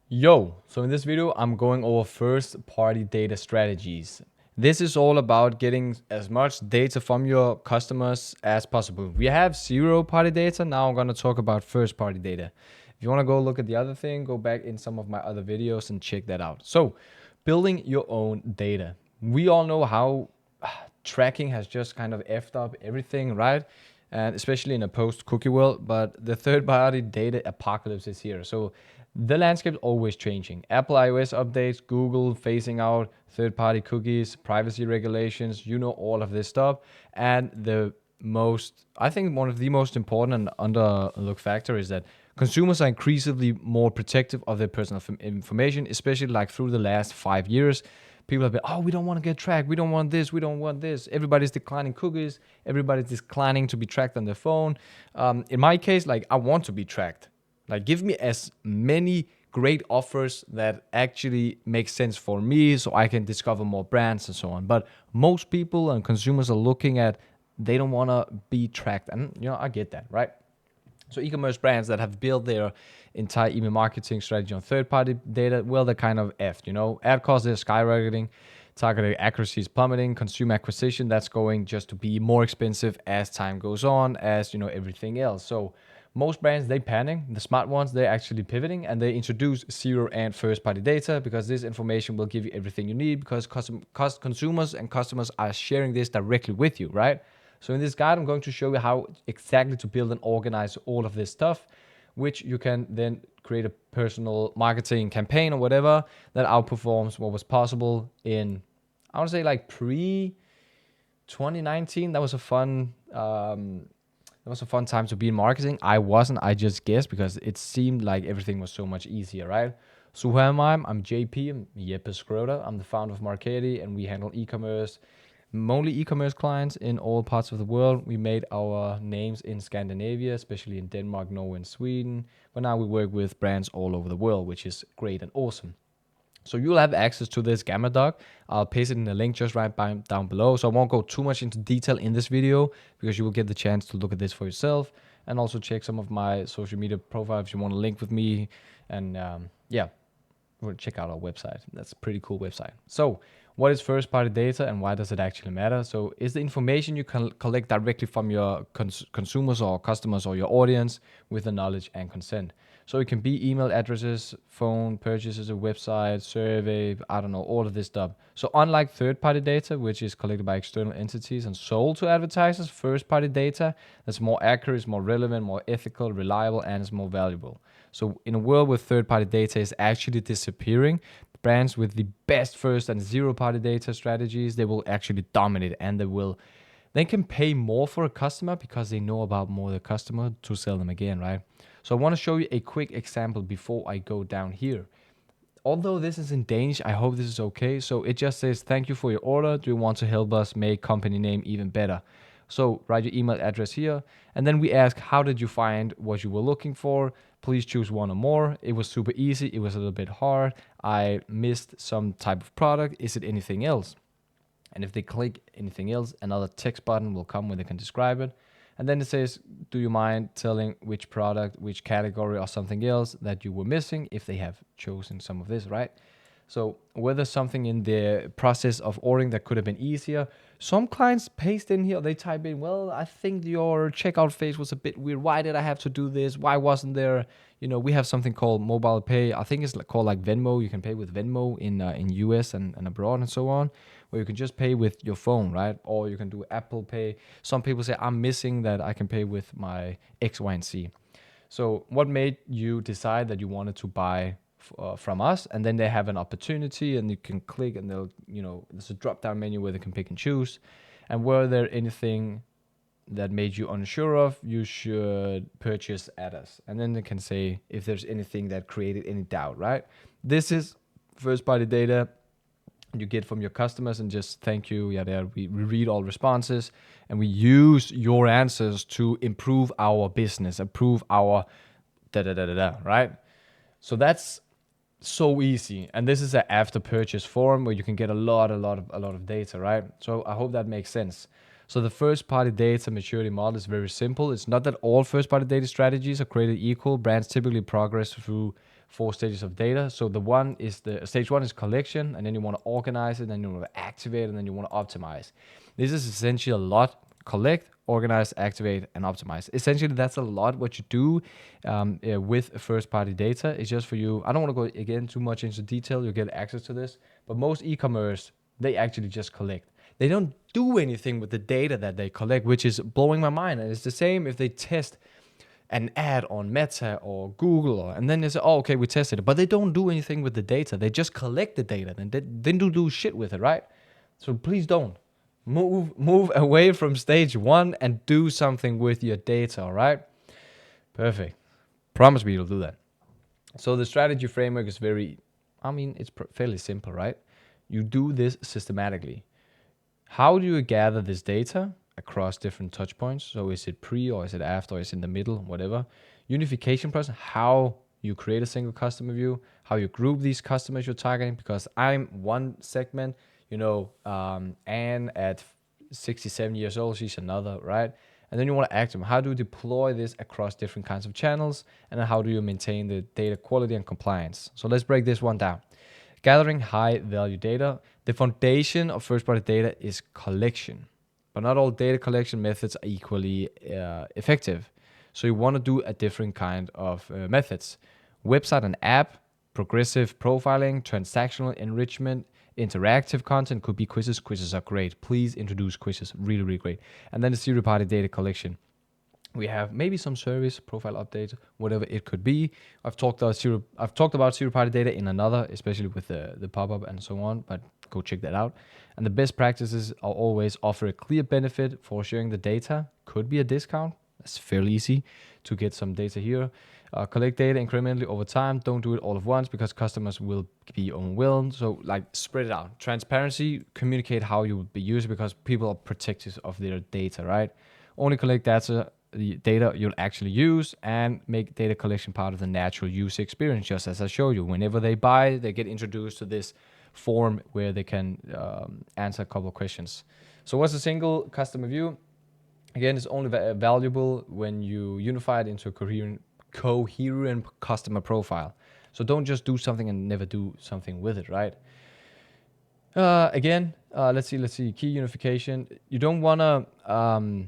So in this video, I'm going over first party data strategies. This is all about getting as much data from your customers as possible. We have zero party data. Now I'm going to talk about first party data. If you want to go look at the other thing, go back in some of my other videos and check that out. So building your own data. We all know how tracking has just kind of effed up everything, right? And especially in a post-cookie world, but the third-party data apocalypse is here. So the landscape is always changing. Apple iOS updates, Google phasing out third-party cookies, privacy regulations, all of this stuff. And I think one of the most important and underlooked factor is that consumers are increasingly more protective of their personal information, especially like through the last 5 years. People have been, oh, we don't want to get tracked. We don't want this. We don't want this. Everybody's declining cookies. Everybody's declining to be tracked on their phone. In my case, like I want to be tracked. Like give me as many great offers that actually make sense for me so I can discover more brands and so on. But most people and consumers are looking at, they don't want to be tracked. And, I get that, right? So e-commerce brands that have built their entire email marketing strategy on third-party data, well, they're kind of effed. Ad costs are skyrocketing, targeted accuracy is plummeting, consumer acquisition, that's going just to be more expensive as time goes on, as, everything else. So most brands, they panic. The smart ones, they're actually pivoting and they introduce zero and first-party data because this information will give you everything you need because consumers and customers are sharing this directly with you, right? So in this guide, I'm going to show you how exactly to build and organize all of this stuff, which you can then create a personal marketing campaign or whatever that outperforms what was possible in, I would say like pre 2019. That was a fun time to be in marketing. I wasn't, I just guessed because it seemed like everything was so much easier, right? So who am I? I'm JP, I'm Jeppe Schröder. I'm the founder of Marketi and we handle e-commerce, mainly e-commerce clients in all parts of the world. We made our names in Scandinavia, especially in Denmark, Norway, and Sweden. But now we work with brands all over the world, which is great and awesome. So you'll have access to this Gamma doc. I'll paste it in the link just down below. So I won't go too much into detail in this video because you will get the chance to look at this for yourself and also check some of my social media profiles if you want to link with me. And we'll check out our website. That's a pretty cool website. So what is first party data and why does it actually matter? So is the information you can collect directly from your consumers or customers or your audience with the knowledge and consent. So it can be email addresses, phone purchases, a website, survey, I don't know, all of this stuff. So unlike third-party data, which is collected by external entities and sold to advertisers, first-party data that's more accurate, more relevant, more ethical, reliable, and is more valuable. So in a world where third-party data is actually disappearing, brands with the best first and zero-party data strategies, they will actually dominate and they can pay more for a customer because they know about more the customer to sell them again, right? So I want to show you a quick example before I go down here. Although this is in Danish, I hope this is okay. So it just says, thank you for your order. Do you want to help us make company name even better? So write your email address here. And then we ask, how did you find what you were looking for? Please choose one or more. It was super easy. It was a little bit hard. I missed some type of product. Is it anything else? And if they click anything else, another text button will come where they can describe it. And then it says, do you mind telling which product, which category or something else that you were missing if they have chosen some of this, right? So whether something in the process of ordering that could have been easier. Some clients paste in here, they type in, well, I think your checkout phase was a bit weird. Why did I have to do this? Why wasn't there, we have something called mobile pay. I think it's called like Venmo. You can pay with Venmo in US and abroad and so on, where you can just pay with your phone, right? Or you can do Apple Pay. Some people say, I'm missing that I can pay with my X, Y, and Z. So what made you decide that you wanted to buy from us? And then they have an opportunity and you can click and they'll, there's a drop down menu where they can pick and choose. And were there anything that made you unsure of, you should purchase at us. And then they can say if there's anything that created any doubt, right? This is first party data you get from your customers and just thank you. Yeah, we read all responses and we use your answers to improve our business, improve our right? So that's so easy. And this is an after purchase form where you can get a lot of data, right? So I hope that makes sense. So the first party data maturity model is very simple. It's not that all first party data strategies are created equal. Brands typically progress through 4 stages of data. So the stage one is collection, and then you want to organize it, then you want to activate, and then you want to optimize. This is essentially a lot: collect, organize, activate, and optimize. Essentially, that's a lot what you do with first-party data. It's just for you. I don't want to go again too much into detail. You'll get access to this, but most e-commerce, they actually just collect. They don't do anything with the data that they collect, which is blowing my mind. And it's the same if they test an ad on Meta or Google, and then they say, oh, okay, we tested it. But they don't do anything with the data. They just collect the data, and they don't do shit with it, right? So please don't. Move away from stage one and do something with your data, all right? Perfect. Promise me you'll do that. So the strategy framework is it's fairly simple, right? You do this systematically. How do you gather this data across different touch points? So is it pre, or is it after, or is it in the middle, whatever? Unification process, how you create a single customer view, how you group these customers you're targeting, because I'm one segment, Anne at 67 years old, she's another, right? And then you want to act them. How do you deploy this across different kinds of channels? And then how do you maintain the data quality and compliance? So let's break this one down. Gathering high value data. The foundation of first party data is collection, but not all data collection methods are equally effective. So you want to do a different kind of methods. Website and app, progressive profiling, transactional enrichment, interactive content, could be quizzes. Quizzes are great. Please introduce quizzes. Really, really great. And then the zero party data collection. We have maybe some service profile updates, whatever it could be. I've talked about zero party data in another, especially with the pop-up and so on, but go check that out. And the best practices are always offer a clear benefit for sharing the data. Could be a discount. That's fairly easy to get some data here. Collect data incrementally over time. Don't do it all at once because customers will be overwhelmed. So spread it out. Transparency, communicate how you would be used because people are protective of their data, right? Only collect the data you'll actually use, and make data collection part of the natural user experience, just as I showed you. Whenever they buy, they get introduced to this form where they can answer a couple of questions. So what's a single customer view? Again, it's only valuable when you unify it into a coherent customer profile. So don't just do something and never do something with it, right? Let's see. Key unification. You don't want to...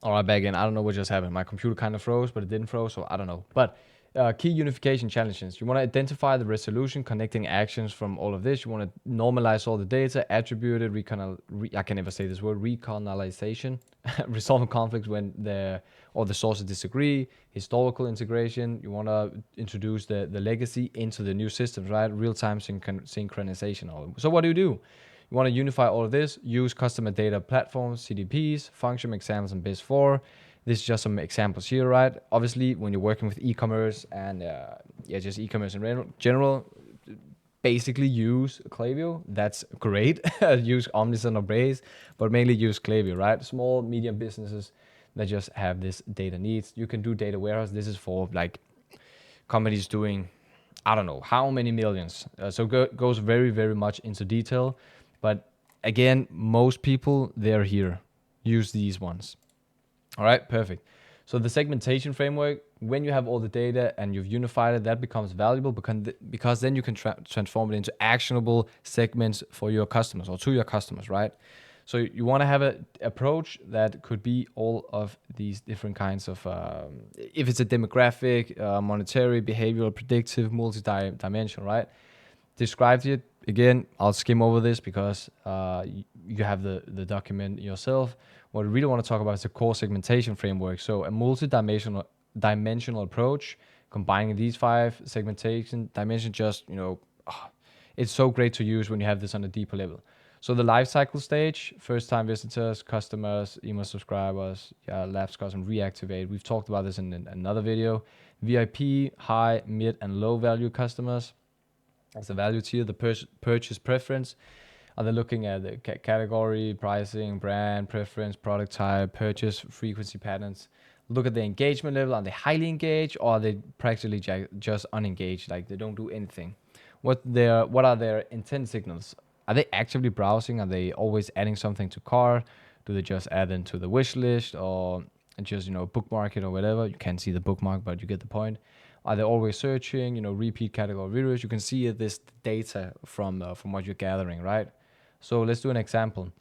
All right, back in. I don't know what just happened. My computer kind of froze, but it didn't froze, so I don't know. But key unification challenges. You want to identify the resolution, connecting actions from all of this. You want to normalize all the data, attribute it, I can never say this word, recanalization, resolving conflicts when the sources disagree, historical integration. You want to introduce the legacy into the new systems, right? Real-time synchronization. So what do? You want to unify all of this, use customer data platforms, CDPs, function examples, and BIS4. This is just some examples here, right? Obviously, when you're working with e-commerce and just e-commerce in general, basically use Klaviyo. That's great. Use Omnison or Braze, but mainly use Klaviyo, right? Small, medium businesses that just have this data needs. You can do data warehouse. This is for companies doing, I don't know, how many millions. So goes very, very much into detail. But again, most people, they're here. Use these ones. All right, perfect. So the segmentation framework, when you have all the data and you've unified it, that becomes valuable because then you can transform it into actionable segments for your customers or to your customers, right? So you want to have an approach that could be all of these different kinds of, if it's a demographic, monetary, behavioral, predictive, multi-dimensional, right? Described it. Again, I'll skim over this because you have the document yourself. What I really want to talk about is the core segmentation framework. So a multi-dimensional approach, combining these 5 segmentation dimensions, it's so great to use when you have this on a deeper level. So the life cycle stage, first-time visitors, customers, email subscribers, lapsed customers, reactivate. We've talked about this in another video. VIP, high, mid, and low-value customers. That's the value tier. The purchase preference. Are they looking at the category, pricing, brand, preference, product type, purchase frequency patterns? Look at the engagement level. Are they highly engaged, or are they practically just unengaged? Like they don't do anything. What are their intent signals? Are they actively browsing? Are they always adding something to cart? Do they just add into the wish list, or just, bookmark it or whatever? You can't see the bookmark, but you get the point. Are they always searching, repeat category videos? You can see this data from what you're gathering, right? So let's do an example.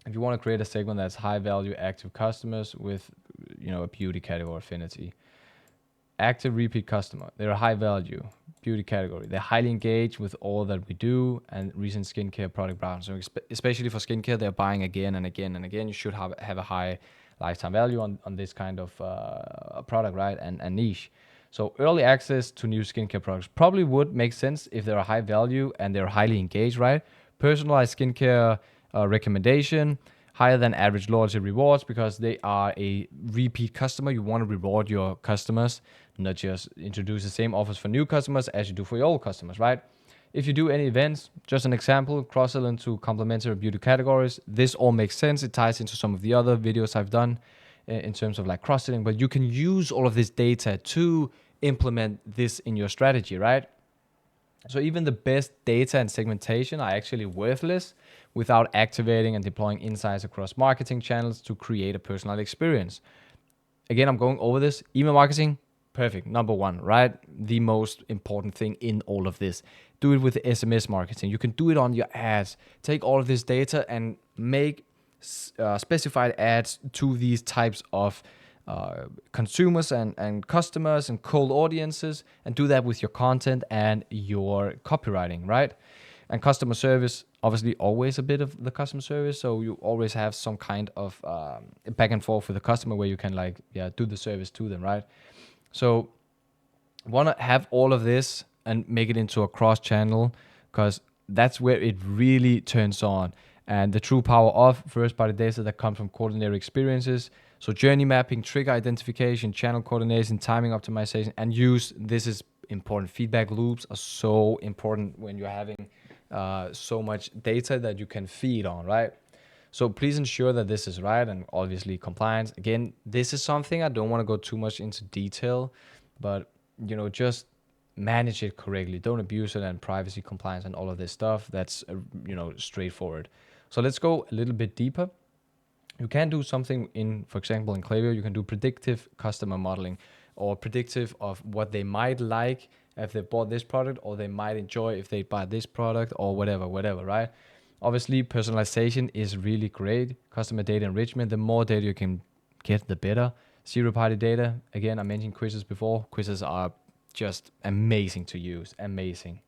If you want to create a segment that's high value active customers with, a beauty category affinity, active repeat customer, they're a high value beauty category. They're highly engaged with all that we do and recent skincare product browsing. So especially for skincare, they're buying again and again and again. You should have a high lifetime value on this kind of product, right? And niche. So early access to new skincare products probably would make sense if they're a high value and they're highly engaged, right? Personalized skincare recommendation, higher than average loyalty rewards because they are a repeat customer. You want to reward your customers, not just introduce the same offers for new customers as you do for your old customers, right? If you do any events, just an example, cross-sell into complementary beauty categories. This all makes sense. It ties into some of the other videos I've done in terms of like cross-selling, but you can use all of this data to implement this in your strategy, right? So even the best data and segmentation are actually worthless without activating and deploying insights across marketing channels to create a personalized experience. Again, I'm going over this. Email marketing, perfect. Number one, right? The most important thing in all of this. Do it with SMS marketing. You can do it on your ads. Take all of this data and make specified ads to these types of consumers and customers and cold audiences, and do that with your content and your copywriting, right? And customer service, obviously always a bit of the customer service, so you always have some kind of back and forth with the customer where you can do the service to them, right? So want to have all of this and make it into a cross channel, because that's where it really turns on, and the true power of first party data that comes from coordinated experiences. So journey mapping, trigger identification, channel coordination, timing optimization, and use. This is important. Feedback loops are so important when you're having so much data that you can feed on, right? So please ensure that this is right, and obviously compliance. Again, this is something I don't want to go too much into detail, but just manage it correctly. Don't abuse it, and privacy, compliance, and all of this stuff. That's straightforward. So let's go a little bit deeper. You can do something for example, in Klaviyo, you can do predictive customer modeling, or predictive of what they might like if they bought this product, or they might enjoy if they buy this product, or whatever, right? Obviously, personalization is really great. Customer data enrichment, the more data you can get, the better. Zero-party data, again, I mentioned quizzes before. Quizzes are just amazing to use, amazing.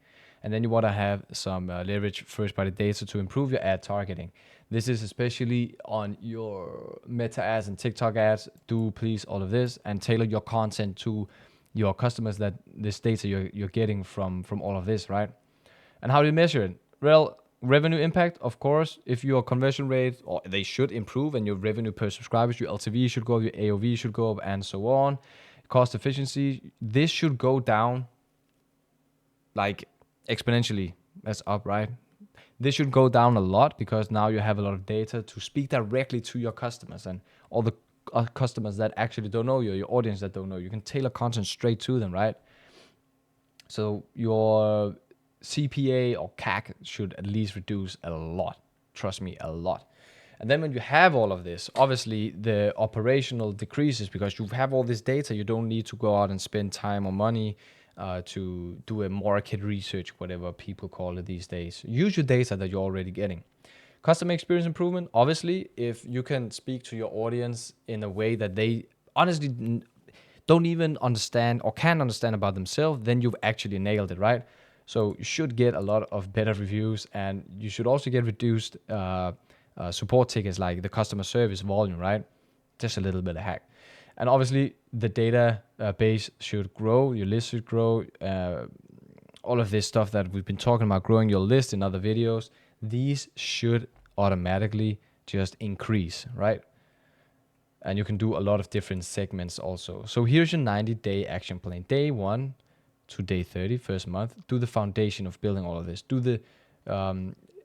And then you want to have some leverage first-party data to improve your ad targeting. This is especially on your Meta ads and TikTok ads. Do please all of this and tailor your content to your customers, that this data you're getting from all of this, right? And how do you measure it? Well, revenue impact, of course. If your conversion rate, or they should improve, and your revenue per subscribers, your LTV should go up, your AOV should go up, and so on. Cost efficiency, this should go down like exponentially. That's up, right? This should go down a lot, because now you have a lot of data to speak directly to your customers, and all the customers that actually don't know you, your audience that don't know you. You can tailor content straight to them, right? So your CPA or CAC should at least reduce a lot. Trust me, a lot. And then when you have all of this, obviously the operational decreases, because you have all this data. You don't need to go out and spend time or money to do a market research, whatever people call it these days. Use your data that you're already getting. Customer experience improvement, obviously, if you can speak to your audience in a way that they honestly don't even understand or can't understand about themselves, then you've actually nailed it, right? So you should get a lot of better reviews, and you should also get reduced support tickets, like the customer service volume, right? Just a little bit of hack. And obviously the data base should grow, your list should grow, all of this stuff that we've been talking about, growing your list in other videos, these should automatically just increase, right? And you can do a lot of different segments also. So here's your 90-day action plan. Day 1 to day 30, first month, do the foundation of building all of this. Do the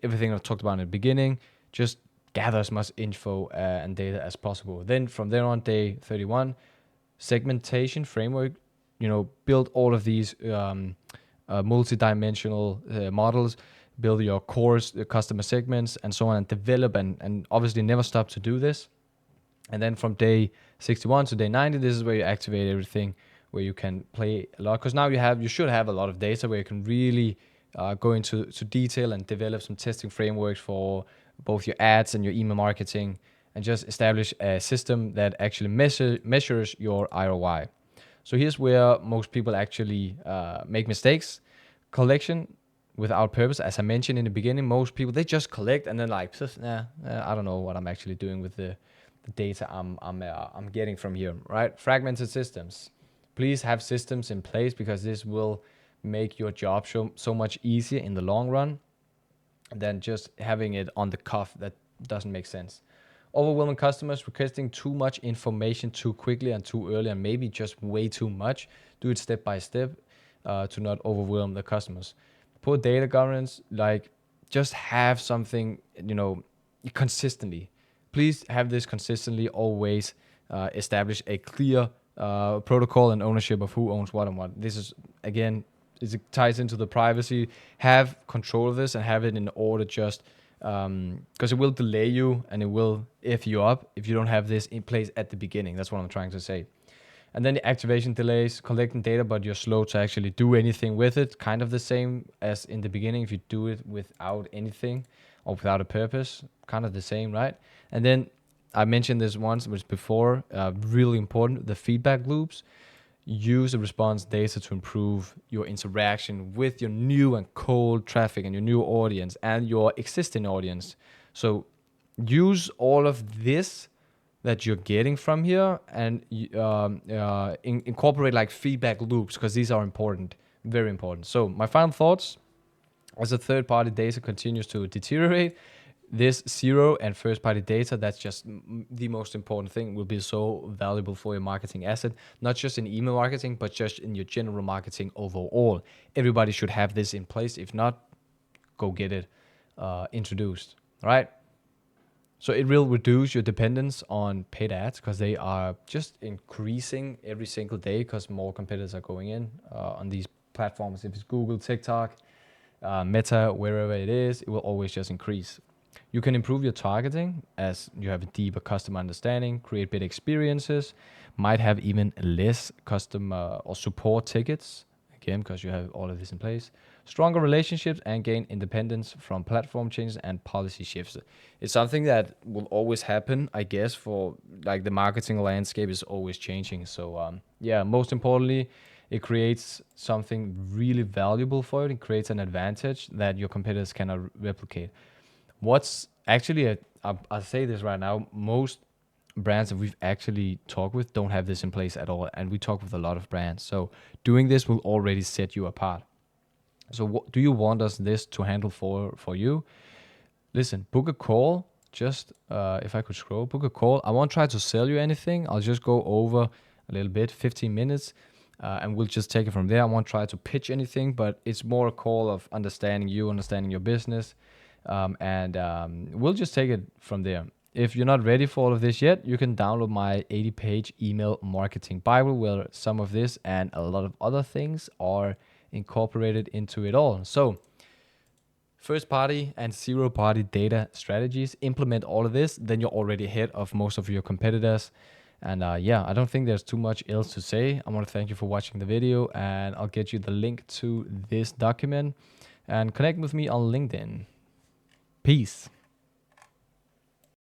everything I've talked about in the beginning. Just gather as much info and data as possible. Then from there on, day 31, segmentation framework, build all of these multi-dimensional models. build your course, the customer segments, and so on, and develop and obviously never stop to do this. And then from day 61 to day 90, this is where you activate everything, where you can play a lot. Because now you should have a lot of data where you can really go into detail and develop some testing frameworks for both your ads and your email marketing, and just establish a system that actually measures your ROI. So here's where most people actually make mistakes. Collection without purpose, as I mentioned in the beginning, most people, they just collect and then like, I don't know what I'm actually doing with the data I'm getting from here, right? Fragmented systems. Please have systems in place, because this will make your job so much easier in the long run than just having it on the cuff. That doesn't make sense. Overwhelming customers, requesting too much information too quickly and too early, and maybe just way too much. Do it step by step to not overwhelm the customers. Poor data governance, like just have something, consistently. Please have this consistently, always establish a clear protocol and ownership of who owns what and what. This is, again, it ties into the privacy. Have control of this and have it in order, just because it will delay you and it will F you up if you don't have this in place at the beginning. That's what I'm trying to say. And then the activation delays, collecting data, but you're slow to actually do anything with it. Kind of the same as in the beginning. If you do it without anything or without a purpose, kind of the same, right? And then I mentioned this once, which before, really important, the feedback loops. Use the response data to improve your interaction with your new and cold traffic and your new audience and your existing audience. So use all of this that you're getting from here and incorporate like feedback loops, because these are important, very important. So my final thoughts: as the third-party data continues to deteriorate, this zero and first-party data, that's just the most important thing, will be so valuable for your marketing asset, not just in email marketing, but just in your general marketing overall. Everybody should have this in place. If not, go get it introduced, right? So it will reduce your dependence on paid ads, because they are just increasing every single day, because more competitors are going in on these platforms. If it's Google, TikTok, Meta, wherever it is, it will always just increase. You can improve your targeting as you have a deeper customer understanding, create better experiences, might have even less customer or support tickets, again, because you have all of this in place. Stronger relationships and gain independence from platform changes and policy shifts. It's something that will always happen, I guess, for like the marketing landscape is always changing. So most importantly, it creates something really valuable for it. It creates an advantage that your competitors cannot replicate. What's actually, I'll say this right now, most brands that we've actually talked with don't have this in place at all. And we talk with a lot of brands. So doing this will already set you apart. So what do you want us this to handle for you? Listen, book a call. Just if I could scroll, book a call. I won't try to sell you anything. I'll just go over a little bit, 15 minutes, and we'll just take it from there. I won't try to pitch anything, but it's more a call of understanding you, understanding your business, and we'll just take it from there. If you're not ready for all of this yet, you can download my 80-page email marketing Bible, where some of this and a lot of other things are incorporated into it all. So first party and zero party data strategies, implement all of this, then you're already ahead of most of your competitors. And I don't think there's too much else to say. I want to thank you for watching the video, and I'll get you the link to this document, and connect with me on LinkedIn. Peace.